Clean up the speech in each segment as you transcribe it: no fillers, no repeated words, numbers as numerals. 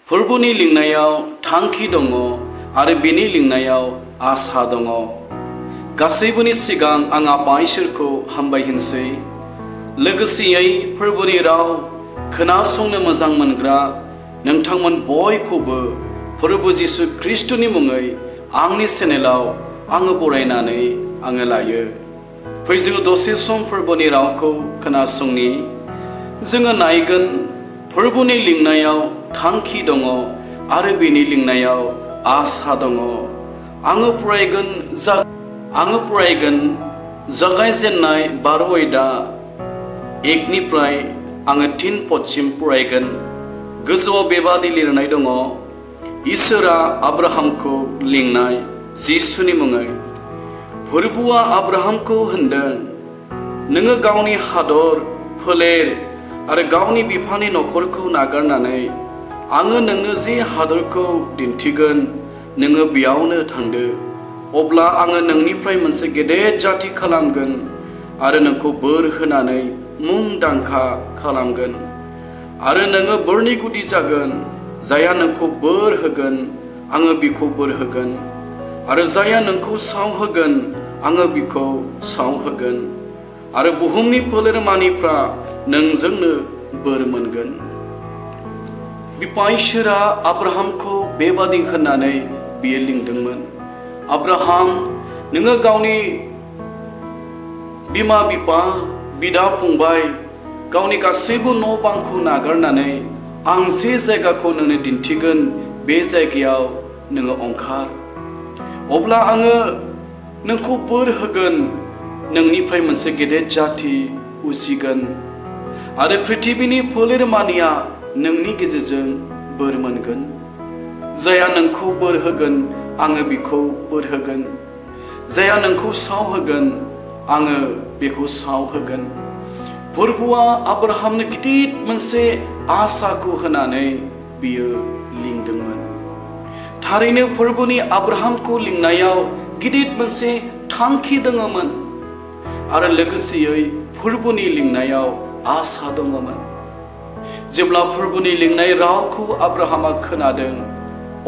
फोरबोनि लिंनायाव थांखि दङ आरो बिनि लिंनायाव आसा दङ। गासैबोनि सिगां आं आफा इसोरखौ हामबायहोनसै। लोगोसेयै फोरबोनि राव खोनासंनो मोजां मोनग्रा नोंथांमोन बयखौबो फोरबो जिसु ख्रिस्टनि मुङै आंनि चेनेलाव आङो बरायनानै आङो लायो। फै जोङो दसे सम फोरबोनि रावखौ खोनासंनि। जोङो नायगोन फोरबोनि लिंनायाव थांखि दङ आरो बेनि लिंनायाव आसा दङ। आङो फरायगोन जागायजेननाय 12 आयदा 1निफ्राय आङो 3 पदसिम फरायगोन। गोजौआव बेबादि लिरनाय दङ, इसोरा आब्राहामखौ लिंनाय जिसुनि मुङै। फोरबोआ आब्राहामखौ होनदों, नोङो गावनि हादर फोलेर आरो गावनि बिफानि नखरखौ नागारनानै आङो नोंनो जे हादरखौ दिन्थिगोन नोङो बेयावनो थांदो। अब्ला आङो नोंनिफ्राय मोनसे गेदेर जाति खालामगोन आरो नोंखौ बोर होनानै मुंदांखा खालामगोन। आरो नोङो बोरनि गुदि जागोन। जायहा नोंखौ बोर होगोन आङो बिखौ बोर होगोन आरो जायहा नोंखौ सावहोगोन आङो बिखौ सावहोगोन। आरो बुहुमनि फोलेरमानिफ्रा नोंजोंनो बोर मोनगोन। बिफा इसोरा आब्राहामखौ बेबादि होननानै बियो लिंदोंमोन, आब्राहाम, नोङो गावनि बिमा बिफा बिदा फंबाय गावनि गासैबो न' बांखौ नागारनानै आं जे जायगाखौ नोंनो दिन्थिगोन बे जायगायाव नोङो ओंखार। अब्ला आङो नोंखौ बोर होगोन, नोंनिफ्राय मोनसे गेदेर जाति उजिगोन आरो पृथिबिनि फोलेरमानिया नोंनि गेजेरजों बोर मोनगोन। जायहा नोंखौ बोर होगोन आङो बिखौ बोर होगोन। जायहा नोंखौ सावहोगोन आङो बेखौ सावहोगोन। फोरबोआ आब्राहामनो गिदिर मोनसे आसाखौ होनानै बियो लिंदोंमोन। थारैनो फोरबोनि आब्राहामखौ लिंनायाव गिदिर मोनसे थांखि दङमोन आरो लोगोसेयै फोरबोनि लिंनायाव आसा दङमोन। जेब्ला फोरबोनि लिंनाय रावखौ आब्राहामा खोनादों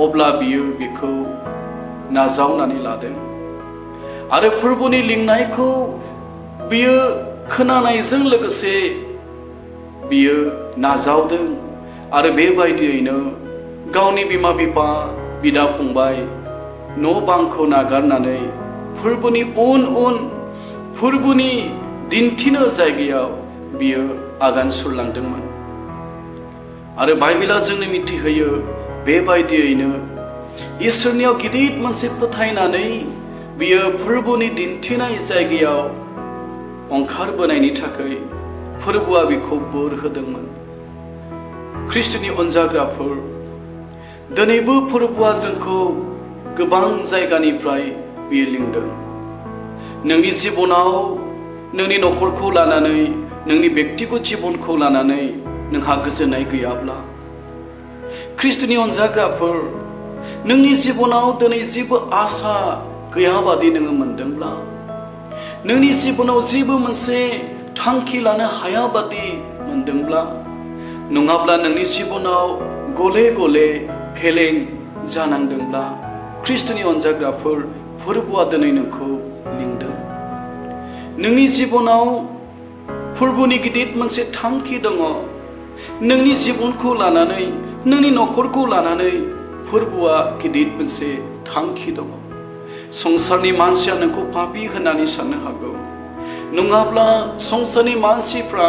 अब्ला बियो बेखौ नाजावनानै लादों आरो फोरबोनि लिंनायखौ बियो खोनानायजों लोगोसे बियो नाजावदों आरो बेबायदियैनो गावनि बिमा बिफा बिदा फंबाय न' बांखौ नागारनानै फोरबोनि उन उन फोरबोनि दिन्थिनो जायगायाव बियो आगान सुरलांदोंमोन। आरो बाइबेला जोंनो मिथिहोयो बेबायदियैनो इसोरनियाव गिदिर मोनसे फोथायनानै बियो फोरबोनि दिन्थिनाय जायगायाव ओंखारबोनायनि थाखाय फोरबोआ बिखौ बोर होदोंमोन। ख्रिस्टनि अनजाग्राफोर, दिनैबो फोरबोआ जोंखौ गोबां जायगानिफ्राय बियो लिंदों। नोंनि जिबनाव नोंनि नखरखौ लानानै नोंनि बेक्तिगत जिबनखौ लानानै नोंहा गोजोननाय गैयाब्ला, ख्रिस्टनि अनजाग्राफोर, नोंनि जिबनाव दिनै जेबो आसा गैयाबादि नोङो मोनदोंब्ला, नोंनि जिबनाव जेबो मोनसे थांखि लानो हायाबादि मोनदोंब्ला, नङाब्ला नोंनि जिबनाव गले गले फेलें जानांदोंब्ला, ख्रिस्टनि अनजाग्राफोर, फोरबोआ दिनै नोंखौ लिंदों। नोंनि जिबनाव फोरबोनि गिदिर मोनसे थांखि दङ। नोंनि जिबनखौ लानानै नोंनि नखरखौ लानानै फोरबोआ गिदिर मोनसे थांखि दङ। संसारनि मानसिया नोंखौ पापी होननानै साननो हागौ, नङाब्ला संसारनि मानसिफ्रा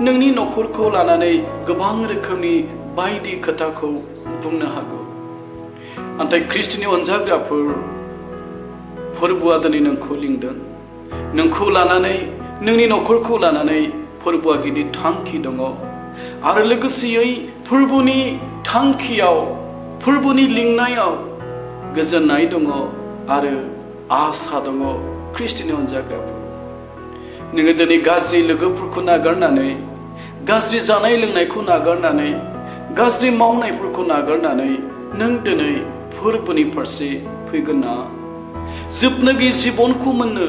नोंनि नखरखौ लानानै गोबां रोखोमनि बायदि खोथाखौ बुंनो हागौ। नाथाय ख्रिस्टनि अनजाग्राफोर, फोरबोआ दिनै नोंखौ लिंदों। नोंखौ लानानै नोंनि नखरखौ लानानै फोरबोआ गिदिर थांखि दङ आरो लोगोसेयै फोरबोनि थांखियाव, फोरबोनि लिंनायाव गोजोननाय दङ आरो आसा दङ। ख्रिस्टनि अनजाग्राफोर, नोङो दिनै गाज्रि लोगोफोरखौ नागारनानै, गाज्रि जानाय लोंनायखौ नागारनानै, गाज्रि मावनायफोरखौ नागारनानै नों दिनै फोरबोनि फारसे फैगोन ना? जोबनो गैयै जिबनखौ मोननो,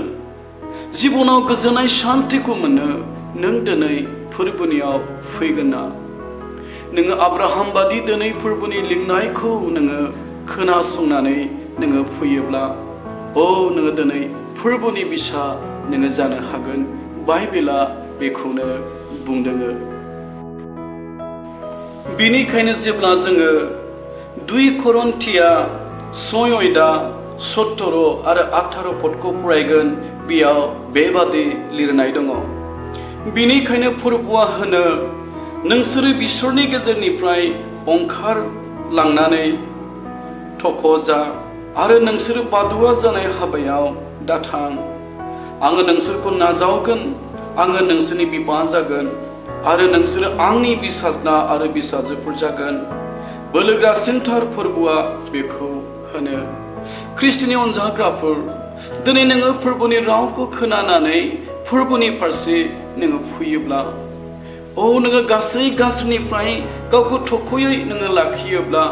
जिबनाव गोजोननाय शान्तिखौ मोननो नों दिनै फोरबोनियाव फैगोन ना? नोङो आब्राहाम बादि दिनै फोरबोनि लिंनायखौ नोङो खोनासंनानै नोङो फैयोब्ला नोङो दिनै फोरबोनि बिसा नोङो जानो हागोन। बाइबेला बेखौनो बुंदों। बेनिखायनो जेब्ला जोङो 2 करिन्थिया 6:17 आरो 18 पदखौ फरायगोन, बेयाव बेबादि लिरनाय दङ। बेनिखायनो फोरबोआ होनो, नोंसोरो बिसोरनि गेजेरनिफ्राय ओंखारलांनानै थख'जा आरो नोंसोरो बादुवा जानाय हाबायाव दाथां। आङो नोंसोरखौ नाजावगोन, आङो नोंसोरनि बिफा जागोन आरो नोंसोरो आंनि बिसाज्ला आरो बिसाजोफोर जागोन। बोलोगोरासिनथार फोरबोआ बेखौ होनो। ख्रिस्ट'नि अनजाग्राफोर, दिनै नोङो फोरबोनि रावखौ खोनानानै फोरबोनि फारसे नोङो फैयोब्ला, नोङो गासैनिफ्राय गावखौ थख'यै नोङो लाखियोब्ला,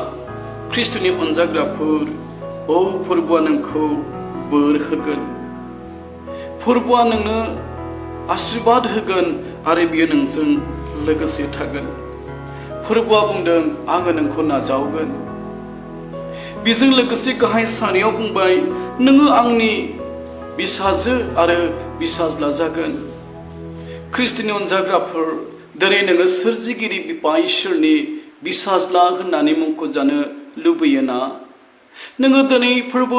ख्रिस्ट'नि अनजाग्राफोर, फोरबोआ नोंखौ बोर होगोन। फोरबोआ नोंनो आशीर्बाद होगोन आरो बियो नोंजों लोगोसे थागोन। फोरबोआ बुंदों, आङो नोंखौ नाजावगोन। बेजों लोगोसे गाहाय सारियाव बुंबाय, नोङो आंनि बिसाजो आरो बिसाज्ला जागोन। ख्रिस्ट'नि अनजाग्राफोर, दिनै नोङो सोरजिगिरि बिफा इसोरनि बिसाज्ला होननानै मुंख'जानो लुबैयोना? नोङो दिनै फोरबो